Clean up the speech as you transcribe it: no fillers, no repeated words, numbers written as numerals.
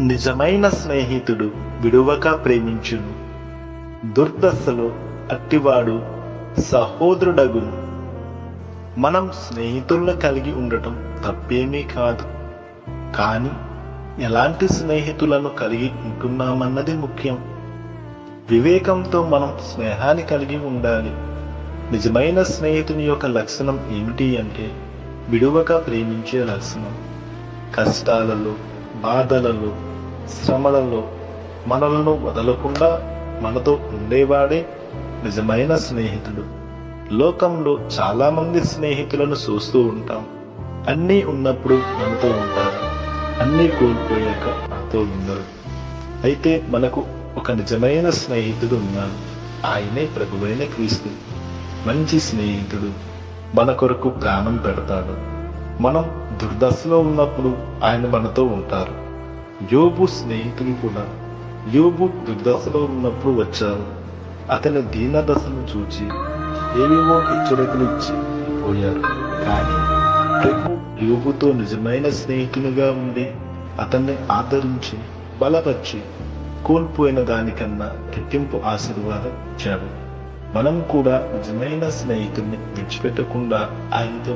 నిజమైన స్నేహితుడు విడువక ప్రేమించును, దుర్దశలో అట్టివాడు సహోదరుడగును. మనం స్నేహితులను కలిగి ఉండటం తప్పేమీ కాదు, కానీ ఎలాంటి స్నేహితులను కలిగి ఉంటున్నామన్నది ముఖ్యం. వివేకంతో మనం స్నేహాన్ని కలిగి ఉండాలి. నిజమైన స్నేహితుని యొక్క లక్షణం ఏమిటి అంటే విడువక ప్రేమించే లక్షణం. కష్టాలలో, బాధలలో, శ్రమలలో మనలను వదలకుండా మనతో ఉండేవాడే నిజమైన స్నేహితుడు. లోకంలో చాలా మంది స్నేహితులను చూస్తూ ఉంటాం. అన్నీ ఉన్నప్పుడు మనతో ఉంటారు, అన్నీ కోల్పోయాక మనతో ఉండరు. అయితే మనకు ఒక నిజమైన స్నేహితుడు ఉన్నాడు, ఆయనే ప్రభువైన క్రీస్తు. మంచి స్నేహితుడు మన కొరకు ప్రాణం పెడతాడు. మనం దుర్దశలో ఉన్నప్పుడు ఆయన మనతో ఉంటారు. యోబు స్నేహితులు కూడా యోబు దుర్దశలో ఉన్నప్పుడు వచ్చారు. అతని దీనదశను చూచి ఏవేవో హెచ్చరికలు ఇచ్చి పోయారు. కానీ ప్రభు యోబుతో నిజమైన స్నేహితునిగా ఉండి అతన్ని ఆదరించి బలపరిచి కోల్పోయిన దానికన్నా రెట్టింపు ఆశీర్వాదం ఇచ్చాడు. మనం కూడా నిజమైన స్నేహితుడిని విడిచిపెట్టకుండా ఆయనతో